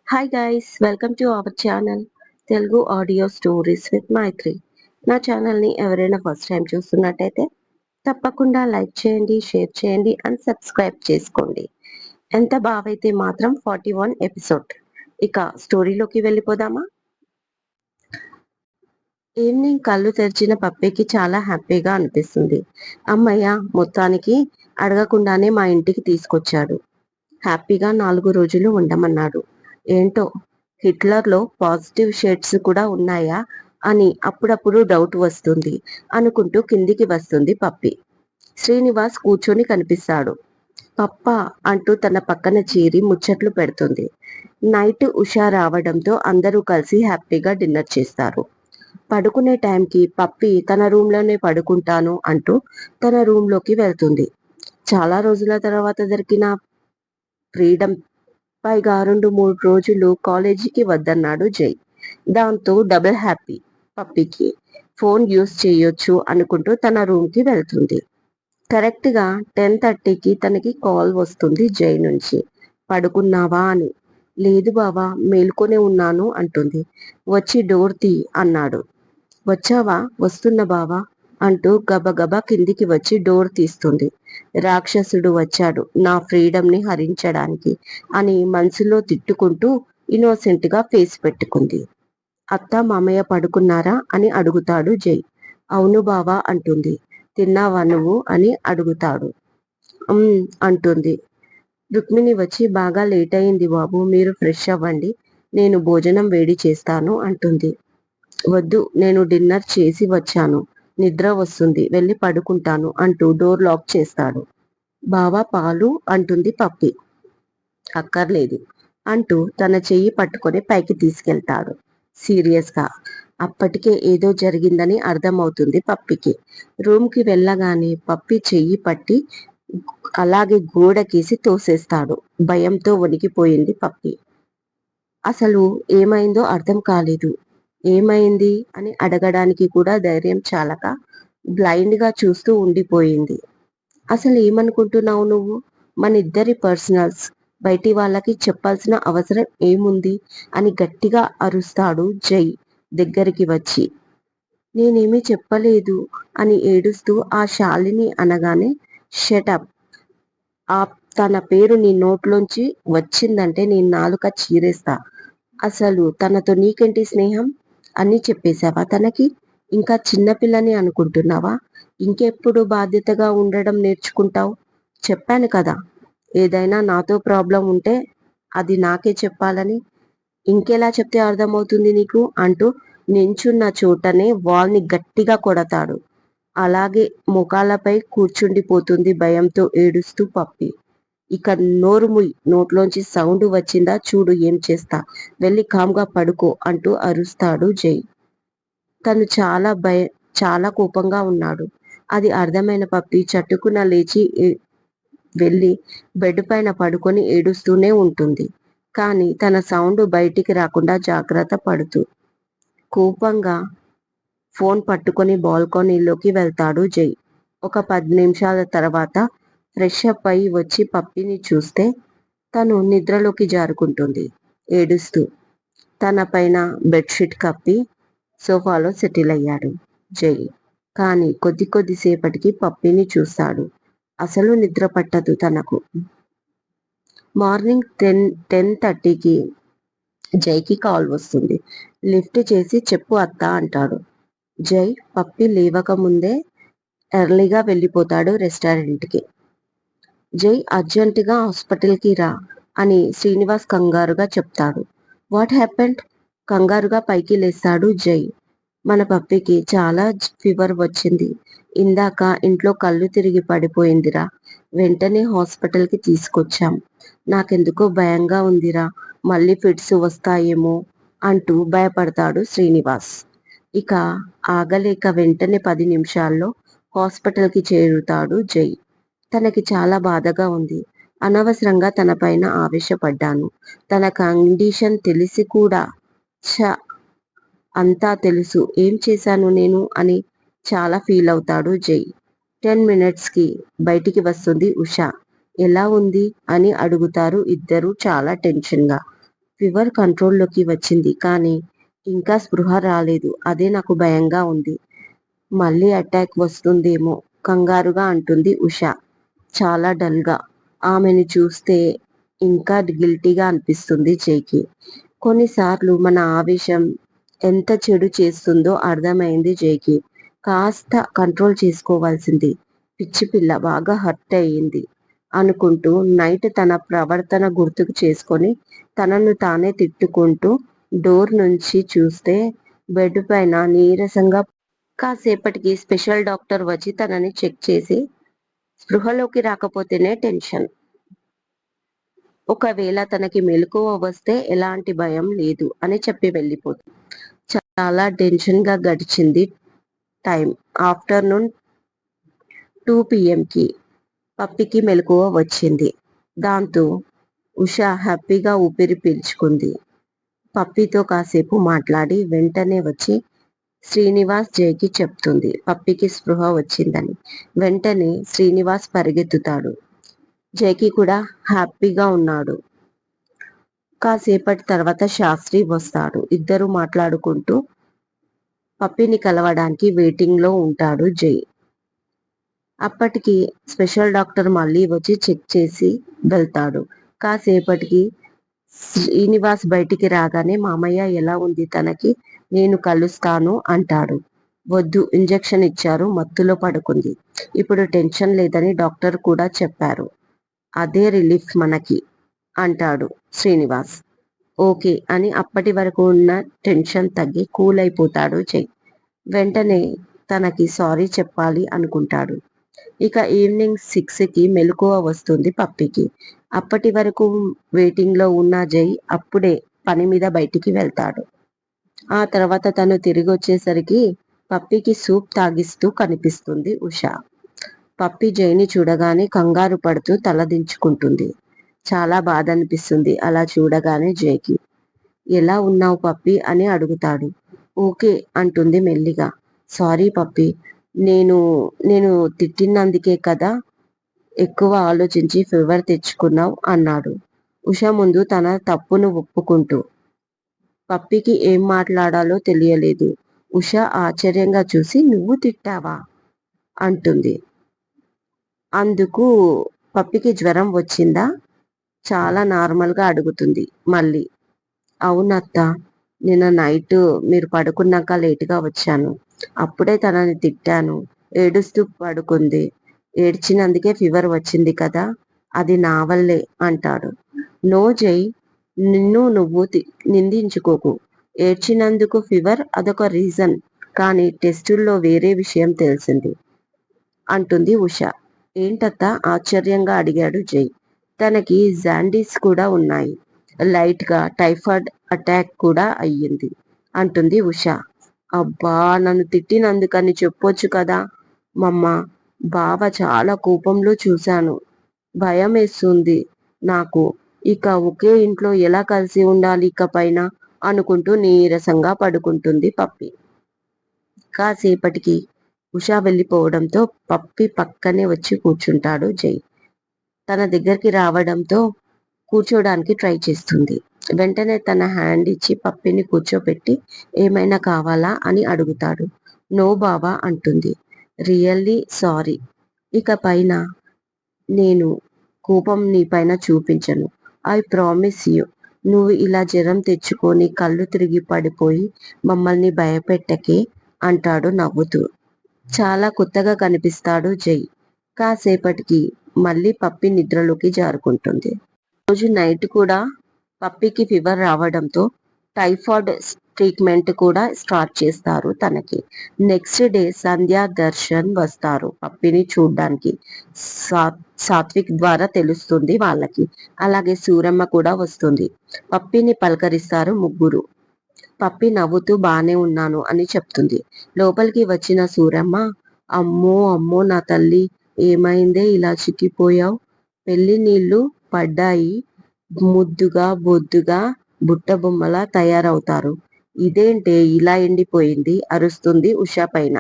Hi guys, welcome to our channel Telugu audio stories with Maitri. నా ఛానల్ని ఎవరైనా ఫస్ట్ టైం చూస్తున్నట్టయితే తప్పకుండా లైక్ చేయండి, షేర్ చేయండి అండ్ సబ్స్క్రైబ్ చేసుకోండి. ఎంత బావైతే మాత్రం 41 ఎపిసోడ్. ఇక స్టోరీలోకి వెళ్ళిపోదామా? ఈవినింగ్ కళ్ళు తెరిచిన పప్పికి చాలా హ్యాపీగా అనిపిస్తుంది. అమ్మయ్య, మొత్తానికి అడగకుండానే మా ఇంటికి తీసుకొచ్చాడు. హ్యాపీగా 4 రోజులు ఉండమన్నాడు. ఏంటో హిట్లర్‌లో పాజిటివ్ షేడ్స్ కూడా ఉన్నాయా అని అప్పుడప్పుడు డౌట్ వస్తుంది అనుకుంటూ కిందికి వస్తుంది పప్పి. శ్రీనివాస్ కూర్చొని కనిపిస్తాడు. పప్పా అంటూ తన పక్కన చేరి ముచ్చట్లు పెడుతుంది. నైట్ ఉషా రావడంతో అందరూ కలిసి హ్యాపీగా డిన్నర్ చేస్తారు. పడుకునే టైంకి పప్పి తన రూమ్‌లోనే పడుకుంటాను అంటూ తన రూమ్‌లోకి వెళ్తుంది. చాలా రోజుల తర్వాత దొరికిన ఫ్రీడమ్. పైగా 2-3 రోజులు కాలేజీకి వద్దన్నాడు జై. దాంతో డబుల్ హ్యాపీ. పప్పికి ఫోన్ యూస్ చేయొచ్చు అనుకుంటూ తన రూమ్కి వెళ్తుంది. కరెక్ట్గా 10:30కి తనకి కాల్ వస్తుంది జై నుంచి. పడుకున్నావా అని. లేదు బావా, మేల్కొనే ఉన్నాను అంటుంది. వచ్చి డోర్ తీ అన్నాడు. వచ్చావా, వస్తున్న బావా అంటూ గబగబా కిందికి వచ్చి డోర్ తీస్తుంది. రాక్షసుడు వచ్చాడు నా ఫ్రీడమ్ని హరించడానికి అని మనసులో తిట్టుకుంటూ ఇన్నోసెంట్ గా ఫేస్ పెట్టుకుంది. అత్త మామయ్య పడుకున్నారా అని అడుగుతాడు జై. అవును బావా అంటుంది. తిన్నావా నువ్వు అని అడుగుతాడు. అంటుంది. రుక్మిణి వచ్చి బాగా లేట్ అయింది బాబు, మీరు ఫ్రెష్ అవ్వండి, నేను భోజనం వేడి చేస్తాను అంటుంది. వద్దు, నేను డిన్నర్ చేసి వచ్చాను, నిద్ర వస్తుంది, వెళ్ళి పడుకుంటాను అంటూ డోర్ లాక్ చేస్తాడు. బావా పాలు అంటుంది పప్పి. అక్కర్లేదు అంటూ తన చెయ్యి పట్టుకొని పైకి తీసుకెళ్తాడు సీరియస్గా. అప్పటికే ఏదో జరిగిందని అర్థమవుతుంది పప్పికి. రూమ్కి వెళ్ళగానే పప్పి చెయ్యి పట్టి అలాగే గోడకేసి తోసేస్తాడు. భయంతో వణికిపోయింది పప్పి. అసలు ఏమైందో అర్థం కాలేదు. ఏమైంది అని అడగడానికి కూడా ధైర్యం చాలక బ్లైండ్గా చూస్తూ ఉండిపోయింది. అసలు ఏమనుకుంటున్నావు నువ్వు? మన ఇద్దరి పర్సనల్స్ బయటి వాళ్ళకి చెప్పాల్సిన అవసరం ఏముంది అని గట్టిగా అరుస్తాడు జై దగ్గరికి వచ్చి. నేనేమీ చెప్పలేదు అని ఏడుస్తూ ఆ శాలిని అనగానే షటప్. ఆ తన పేరు నీ నోట్లోంచి వచ్చిందంటే నీ నాలుక చీరేస్తా. అసలు తనతో నీకేంటి స్నేహం అని చెప్పేశావా తనకి? ఇంకా చిన్నపిల్లని అనుకుంటున్నావా? ఇంకెప్పుడు బాధ్యతగా ఉండడం నేర్చుకుంటావు? చెప్పాను కదా, ఏదైనా నాతో ప్రాబ్లం ఉంటే అది నాకే చెప్పాలని. ఇంకెలా చెప్తే అర్థమవుతుంది నీకు అంటూ నించున్న చోటనే వాల్ని గట్టిగా కొడతాడు. అలాగే ముఖాలపై కూర్చుండిపోతుంది భయంతో ఏడుస్తూ పప్పి. ఇక నోరు ముయ్, నోట్లోంచి సౌండ్ వచ్చిందా చూడు ఏం చేస్తా, వెళ్ళి కామ్గా పడుకో అంటూ అరుస్తాడు జై. తను చాలా కోపంగా ఉన్నాడు. అది అర్థమైన పప్పి చటుకున లేచి వెళ్ళి బెడ్ పైన పడుకొని ఏడుస్తూనే ఉంటుంది. కానీ తన సౌండ్ బయటికి రాకుండా జాగ్రత్త పడుతూ కోపంగా ఫోన్ పట్టుకొని బాల్కనీలోకి వెళ్తాడు జై. ఒక 10 నిమిషాల తర్వాత ఫ్రెష్ అప్ అయి వచ్చి పప్పిని చూస్తే తను నిద్రలోకి జారుకుంటుంది ఏడుస్తూ. తన పైన బెడ్షీట్ కప్పి సోఫాలో సెటిల్ అయ్యాడు జై. కానీ కొద్దిసేపటికి పప్పిని చూస్తాడు. అసలు నిద్ర పట్టదు తనకు. మార్నింగ్ 10:30కి జైకి కాల్ వస్తుంది. లిఫ్ట్ చేసి చెప్పు అత్త అంటాడు జై. పప్పి లేవక ముందే ఎర్లీగా వెళ్ళిపోతాడు రెస్టారెంట్కి. జై అర్జెంటుగా హాస్పిటల్కి రా అని శ్రీనివాస్ కంగారుగా చెప్తాడు. What happened? కంగారుగా పైకి లేస్తాడు జై. మన పప్పికి చాలా ఫీవర్ వచ్చింది. ఇందాక ఇంట్లో కళ్ళు తిరిగి పడిపోయిందిరా. వెంటనే హాస్పిటల్కి తీసుకొచ్చాం. నాకెందుకో భయంగా ఉందిరా, మళ్ళీ ఫిట్స్ వస్తాయేమో అంటూ భయపడతాడు శ్రీనివాస్. ఇక ఆగలేక వెంటనే 10 నిమిషాల్లో హాస్పిటల్కి చేరుతాడు జై. తనకి చాలా బాధగా ఉంది. అనవసరంగా తన పైన ఆవేశపడ్డాను. తన కండిషన్ తెలిసి కూడా ఛ, అంతా తెలుసు ఏం చేశాను నేను అని చాలా ఫీల్ అవుతాడు జై. 10 మినిట్స్కి బయటికి వస్తుంది ఉష. ఎలా ఉంది అని అడుగుతారు ఇద్దరు చాలా టెన్షన్గా. ఫీవర్ కంట్రోల్లోకి వచ్చింది కానీ ఇంకా స్పృహ రాలేదు. అదే నాకు భయంగా ఉంది. మళ్ళీ అటాక్ వస్తుందేమో కంగారుగా అంటుంది ఉష చాలా డల్గా. ఆమెని చూస్తే ఇంకా గిల్టీగా అనిపిస్తుంది జైకి. కొన్నిసార్లు మన ఆవేశం ఎంత చెడు చేస్తుందో అర్థమైంది జైకి. కాస్త కంట్రోల్ చేసుకోవాల్సింది. పిచ్చి పిల్ల బాగా హర్ట్ అయ్యింది అనుకుంటూ నైట్ తన ప్రవర్తన గుర్తుకు చేసుకొని తనను తానే తిట్టుకుంటూ డోర్ నుంచి చూస్తే బెడ్ పైన నీరసంగా కాసేపటికి స్పెషల్ డాక్టర్ వచ్చి తనని చెక్ చేసి స్పృహలోకి రాకపోతేనే టెన్షన్. ఒకవేళ తనకి మెలకువ వస్తే ఎలాంటి భయం లేదు అని చెప్పి వెళ్ళిపోతుంది. చాలా టెన్షన్ గా గడిచింది టైం. ఆఫ్టర్నూన్ 2 పిఎంకి పప్పికి మెలకువ వచ్చింది. దాంతో ఉష హ్యాపీగా ఊపిరి పీల్చుకుంది. పప్పితో కాసేపు మాట్లాడి వెంటనే వచ్చి శ్రీనివాస్ జైకి చెప్తుంది పప్పికి స్పృహ వచ్చిందని. వెంటనే శ్రీనివాస్ పరిగెత్తుతాడు. జైకి కూడా హ్యాపీగా ఉన్నాడు. కాసేపటి తర్వాత శాస్త్రి వస్తాడు. ఇద్దరు మాట్లాడుకుంటూ పప్పిని కలవడానికి వెయిటింగ్ లో ఉంటాడు జై. అప్పటికి స్పెషల్ డాక్టర్ మళ్ళీ వచ్చి చెక్ చేసి వెళ్తాడు. కాసేపటికి శ్రీనివాస్ బయటికి రాగానే మామయ్య ఎలా ఉంది తనకి, నేను కలుస్తాను అంటాడు. వద్దు, ఇంజెక్షన్ ఇచ్చారు, మత్తులో పడుకుంది. ఇప్పుడు టెన్షన్ లేదని డాక్టర్ కూడా చెప్పారు. అదే రిలీఫ్ మనకి అంటాడు శ్రీనివాస్. ఓకే అని అప్పటి వరకు ఉన్న టెన్షన్ తగ్గి కూల్ అయిపోతాడు జై. వెంటనే తనకి సారీ చెప్పాలి అనుకుంటాడు. ఇక ఈవినింగ్ 6కి మెలకువ వస్తుంది పప్పికి. అప్పటి వరకు వెయిటింగ్ లో ఉన్న జై అప్పుడే పని మీద బయటికి వెళ్తాడు. ఆ తర్వాత తను తిరిగి వచ్చేసరికి పప్పికి సూప్ తాగిస్తూ కనిపిస్తుంది ఉష. పప్పి జైని చూడగానే కంగారు పడుతూ తలదించుకుంటుంది. చాలా బాధ అనిపిస్తుంది అలా చూడగానే జైకి. ఎలా ఉన్నావు పప్పి అని అడుగుతాడు. ఓకే అంటుంది మెల్లిగా. సారీ పప్పి, నేను నేను తిట్టినందుకే కదా ఎక్కువ ఆలోచించి ఫీవర్ తెచ్చుకున్నావు అన్నాడు ఉష ముందు తన తప్పును ఒప్పుకుంటూ. పప్పికి ఏం మాట్లాడాలో తెలియలేదు. ఉష ఆశ్చర్యంగా చూసి నువ్వు తిట్టావా అంటుంది. అందుకు పప్పికి జ్వరం వచ్చిందా చాలా నార్మల్గా అడుగుతుంది మళ్ళీ. అవునత్త, నిన్న నైట్ మీరు పడుకున్నాక లేటుగా వచ్చాను. అప్పుడే తనని తిట్టాను. ఏడుస్తూ పడుకుంది. ఏడ్చినందుకే ఫీవర్ వచ్చింది కదా, అది నా వల్లే అంటాడు. నో జై, నిన్ను నువ్వు నిందించుకోకు. ఏడ్చినందుకు ఫీవర్ అదొక రీజన్, కానీ టెస్టుల్లో వేరే విషయం తెలిసింది అంటుంది ఉష. ఏంటత్త ఆశ్చర్యంగా అడిగాడు జై. తనకి జాండీస్ కూడా ఉన్నాయి. లైట్ గా టైఫాయిడ్ అటాక్ కూడా అయ్యింది అంటుంది ఉష. అబ్బా, నన్ను తిట్టినందుకని చెప్పొచ్చు కదా మమ్మ. బావ చాలా కోపంలో చూశాను. భయం వేస్తుంది నాకు. ఇక ఒకే ఇంట్లో ఎలా కలిసి ఉండాలి ఇక పైన అనుకుంటూ నీరసంగా పడుకుంటుంది పప్పి. కాసేపటికి ఉష వెళ్ళిపోవడంతో పప్పి పక్కనే వచ్చి కూర్చుంటాడు జై. తన దగ్గరికి రావడంతో కూర్చోడానికి ట్రై చేస్తుంది. వెంటనే తన హ్యాండ్ ఇచ్చి పప్పిని కూర్చోపెట్టి ఏమైనా కావాలా అని అడుగుతాడు. నో బావా అంటుంది. రియల్లీ సారీ, ఇక పైన నేను కోపం నీ పైన చూపించను. I promise you. నువ్వు ఇలా జ్వరం తెచ్చుకొని కళ్ళు తిరిగి పడిపోయి మమ్మల్ని భయపెట్టకే అంటాడు నవ్వుతూ. చాలా కొత్తగా కనిపిస్తాడు జై. కాసేపటికి మళ్ళీ పప్పి నిద్రలోకి జారుకుంటుంది. రోజు నైట్ కూడా పప్పికి ఫీవర్ రావడంతో టైఫాయిడ్ ట్రీట్మెంట్ కూడా స్టార్ట్ చేస్తారు తనకి. నెక్స్ట్ డే సంధ్య దర్శన్ వస్తారు పప్పిని చూడ్డానికి. సాత్విక్ ద్వారా తెలుస్తుంది వాళ్ళకి. అలాగే సూరమ్మ కూడా వస్తుంది. పప్పిని పలకరిస్తారు ముగ్గురు. పప్పి నవ్వుతూ బానే ఉన్నాను అని చెప్తుంది. లోపలికి వచ్చిన సూరమ్మ, అమ్మో అమ్మో నా తల్లి, ఏమైందే ఇలా చిక్కిపోయావు, పెళ్లి నీళ్లు పడ్డాయి, ముద్దుగా బొద్దుగా బుట్ట బొమ్మలా తయారవుతారు, ఇదేంటే ఇలా ఎండిపోయింది అరుస్తుంది ఉష పైన.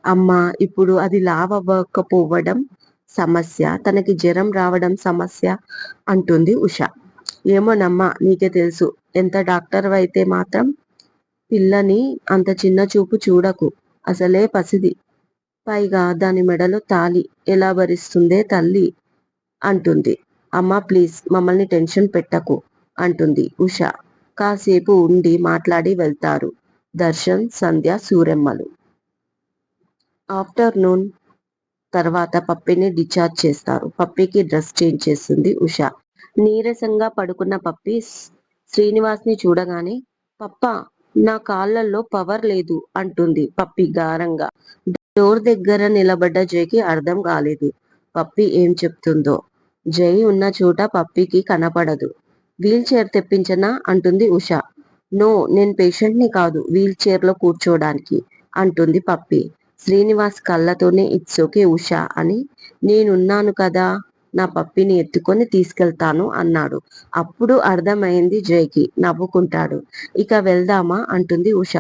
అమ్మా, ఇప్పుడు అది లావవ్వకపోవడం సమస్య, తనకి జ్వరం రావడం సమస్య అంటుంది ఉష. ఏమోనమ్మా నీకే తెలుసు. ఎంత డాక్టర్వైతే మాత్రం పిల్లని అంత చిన్న చూపు చూడకు. అసలే పసిది. పైగా దాని మెడలో తాళి ఎలా భరిస్తుందే తల్లి అంటుంది. అమ్మా ప్లీజ్ మమ్మల్ని టెన్షన్ పెట్టకు అంటుంది ఉష. కాసేపు ఉండి మాట్లాడి వెళ్తారు దర్శన్, సంధ్య, సూరెమ్మలు. ఆఫ్టర్నూన్ తర్వాత పప్పిని డిశ్చార్జ్ చేస్తారు. పప్పికి డ్రెస్ చేంజ్ చేస్తుంది ఉష. నీరసంగా పడుకున్న పప్పి శ్రీనివాస్ ని చూడగానే పప్పా నా కాళ్ళల్లో పవర్ లేదు అంటుంది పప్పి గారంగా. డోర్ దగ్గర నిలబడ్డ జైకి అర్థం కాలేదు పప్పి ఏం చెప్తుందో. జై ఉన్న చోట పప్పికి కనపడదు. వీల్ చైర్ తెప్పించనా అంటుంది ఉష. నో, నేను పేషెంట్ ని కాదు వీల్ చైర్ లో కూర్చోడానికి అంటుంది పప్పి. శ్రీనివాస్ కళ్ళతోనే ఇట్స్ ఓకే ఉషా అని. నేనున్నాను కదా, నా పప్పిని ఎత్తుకొని తీసుకెళ్తాను అన్నాడు. అప్పుడు అర్థమైంది జైకి. నవ్వుకుంటాడు. ఇక వెళ్దామా అంటుంది ఉష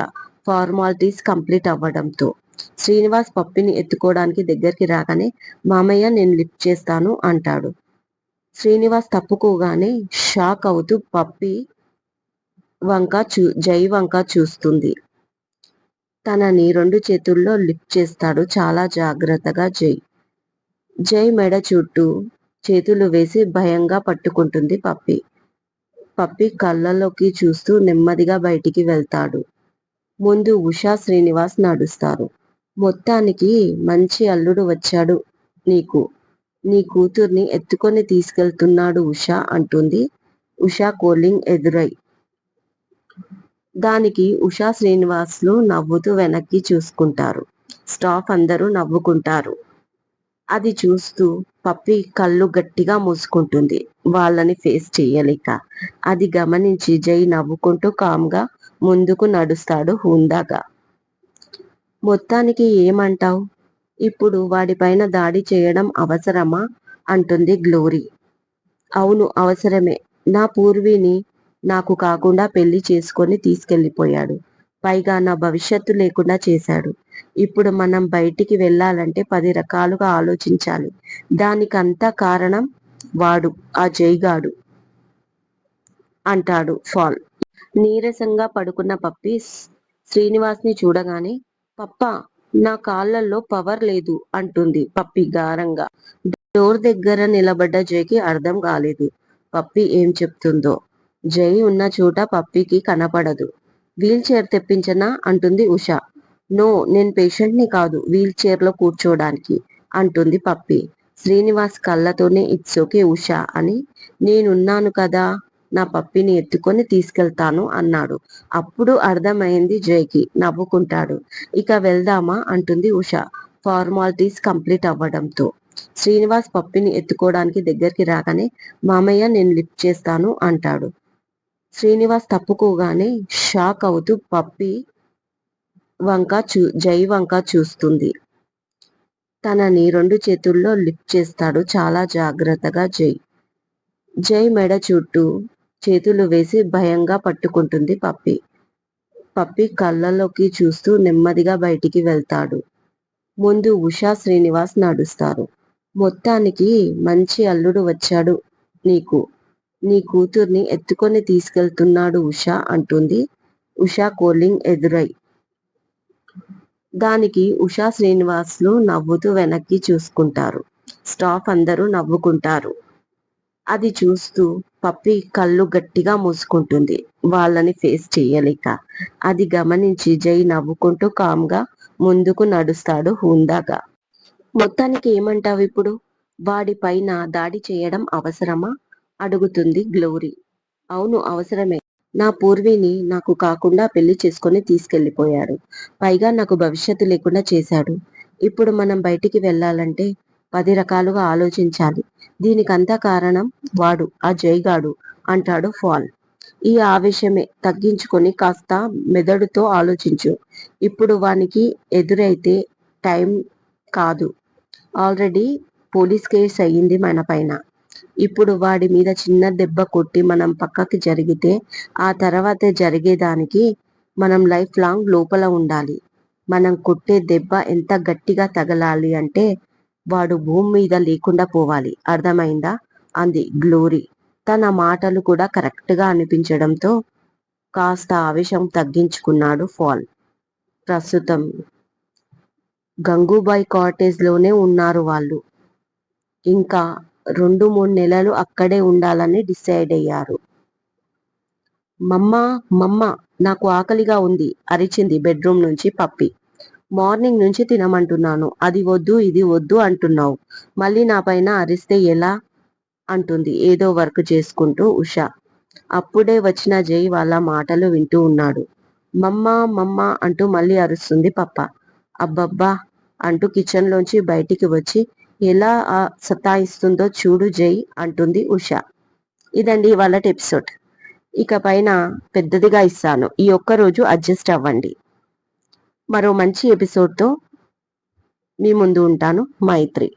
ఫార్మాలిటీస్ కంప్లీట్ అవ్వడంతో. శ్రీనివాస్ పప్పిని ఎత్తుకోవడానికి దగ్గరికి రాగానే మామయ్య నేను లిఫ్ట్ చేస్తాను అంటాడు. శ్రీనివాస్ తప్పుకోగానే షాక్ అవుతూ పప్పి జై వంక చూస్తుంది. తనని 2 చేతుల్లో లిఫ్ట్ చేస్తాడు చాలా జాగ్రత్తగా జై. జై మెడ చుట్టూ చేతులు వేసి భయంగా పట్టుకుంటుంది పప్పి. పప్పి కళ్ళలోకి చూస్తూ నెమ్మదిగా బయటికి వెళ్తాడు. ముందు ఉషా, శ్రీనివాస్ నడుస్తారు. మొత్తానికి మంచి అల్లుడు వచ్చాడు నీకు. నీ కూతుర్ని ఎత్తుకొని తీసుకెళ్తున్నాడు ఉషా అంటుంది ఉషా కోలింగ్ ఎదురై. దానికి ఉషా, శ్రీనివాస్లు నవ్వుతూ వెనక్కి చూసుకుంటారు. స్టాఫ్ అందరూ నవ్వుకుంటారు. అది చూస్తూ పప్పి కళ్ళు గట్టిగా మూసుకుంటుంది వాళ్ళని ఫేస్ చెయ్యలేక. అది గమనించి జై నవ్వుకుంటూ కామ్గా ముందుకు నడుస్తాడు హుందాగా. మొత్తానికి ఏమంటావ్? ఇప్పుడు వాడిపైన దాడి చేయడం అవసరమా అంటుంది గ్లోరీ. అవును అవసరమే. నా పూర్వీని నాకు కాకుండా పెళ్లి చేసుకొని తీసుకెళ్లిపోయాడు. పైగా నా భవిష్యత్తు లేకుండా చేశాడు. ఇప్పుడు మనం బయటికి వెళ్ళాలంటే 10 రకాలుగా ఆలోచించాలి. దానికంతా కారణం వాడు, ఆ జైగాడు అంటాడు ఫాల్. నీరసంగా పడుకున్న పప్పి శ్రీనివాస్ ని చూడగానే పప్పా నా కాళ్ళల్లో పవర్ లేదు అంటుంది పప్పి గారంగా. డోర్ దగ్గర నిలబడ్డ జైకి అర్థం కాలేదు పప్పి ఏం చెప్తుందో. జై ఉన్న చోట పప్పికి కనపడదు. వీల్ చైర్ తెప్పించనా అంటుంది ఉష. నో, నేను పేషెంట్ ని కాదు వీల్ చైర్ లో కూర్చోడానికి అంటుంది పప్పి. శ్రీనివాస్ కళ్ళతోనే ఇట్స్ ఓకే ఉషా అని. నేనున్నాను కదా, నా పప్పిని ఎత్తుకొని తీసుకెళ్తాను అన్నాడు. అప్పుడు అర్థమైంది జైకి. నవ్వుకుంటాడు. ఇక వెళ్దామా అంటుంది ఉష ఫార్మాలిటీస్ కంప్లీట్ అవ్వడంతో. శ్రీనివాస్ పప్పిని ఎత్తుకోవడానికి దగ్గరికి రాగానే మామయ్య నేను లిఫ్ట్ చేస్తాను అంటాడు. శ్రీనివాస్ తప్పుకోగానే షాక్ అవుతూ పప్పి జై వంక చూస్తుంది. తనని 2 చేతుల్లో లిఫ్ట్ చేస్తాడు చాలా జాగ్రత్తగా జై. జై మెడ చుట్టూ చేతులు వేసి భయంగా పట్టుకుంటుంది పప్పి. పప్పి కళ్ళలోకి చూస్తూ నెమ్మదిగా బయటికి వెళ్తాడు. ముందు ఉషా, శ్రీనివాస్ నడుస్తారు. మొత్తానికి మంచి అల్లుడు వచ్చాడు నీకు. నీ కూతుర్ని ఎత్తుకొని తీసుకెళ్తున్నాడు ఉషా అంటుంది ఉషా కోలింగ్ ఎదురై. దానికి ఉషా, శ్రీనివాస్లు నవ్వుతూ వెనక్కి చూసుకుంటారు. స్టాఫ్ అందరూ నవ్వుకుంటారు. అది చూస్తూ పప్పి కళ్ళు గట్టిగా మూసుకుంటుంది వాళ్ళని ఫేస్ చెయ్యలేక. అది గమనించి జై నవ్వుకుంటూ కామ్గా ముందుకు నడుస్తాడు హుందాగా. మొత్తానికి ఏమంటావు ఇప్పుడు? వాడి పైన దాడి చేయడం అవసరమా అడుగుతుంది గ్లోరీ. అవును అవసరమే. నా పూర్వీని నాకు కాకుండా పెళ్లి చేసుకొని తీసుకెళ్లిపోయాడు. పైగా నాకు భవిష్యత్తు లేకుండా చేశాడు. ఇప్పుడు మనం బయటికి వెళ్ళాలంటే 10 రకాలుగా ఆలోచించాలి. దీనికంతా కారణం వాడు, ఆ జైగాడు అంటాడు ఫాల్. ఈ ఆవేశమే తగ్గించుకొని కాస్త మెదడుతో ఆలోచించు. ఇప్పుడు వానికి ఎదురైతే టైం కాదు. ఆల్రెడీ పోలీస్ కేస్ అయ్యింది మన పైన. ఇప్పుడు వాడి మీద చిన్న దెబ్బ కొట్టి మనం పక్కకి జరిగితే ఆ తర్వాత జరిగేదానికి మనం లైఫ్ లాంగ్ లోపల ఉండాలి. మనం కొట్టే దెబ్బ ఎంత గట్టిగా తగలాలి అంటే వాడు భూమి మీద లేకుండా పోవాలి. అర్థమైందా అంది గ్లోరీ తన మాటలు కూడా కరెక్ట్గా అనిపించడంతో కాస్త ఆవేశం తగ్గించుకున్నాడు ఫాల్. ప్రస్తుతం గంగూబాయ్ కాటేజ్ లోనే ఉన్నారు వాళ్ళు. ఇంకా 2-3 నెలలు అక్కడే ఉండాలని డిసైడ్ అయ్యారు. మమ్మా మమ్మా నాకు ఆకలిగా ఉంది అరిచింది బెడ్రూమ్ నుంచి పప్పి. మార్నింగ్ నుంచి తినమంటున్నాను, అది వద్దు ఇది వద్దు అంటున్నావు, మళ్ళీ నా పైన అరిస్తే ఎలా అంటుంది ఏదో వర్క్ చేసుకుంటూ ఉష. అప్పుడే వచ్చిన జై వాళ్ళ మాటలు వింటూ ఉన్నాడు. మమ్మా మమ్మా అంటూ మళ్ళీ అరుస్తుంది పప్ప. అబ్బబ్బా అంటూ కిచెన్ లోంచి బయటికి వచ్చి ఎలా సతాయిస్తుందో చూడు జై అంటుంది ఉష. ఇదండి ఇవాళ ఎపిసోడ్. ఇక పైన పెద్దదిగా ఇస్తాను, ఈ ఒక్కరోజు అడ్జస్ట్ అవ్వండి. మరో మంచి ఎపిసోడ్తో మీ ముందు ఉంటాను. మైత్రి.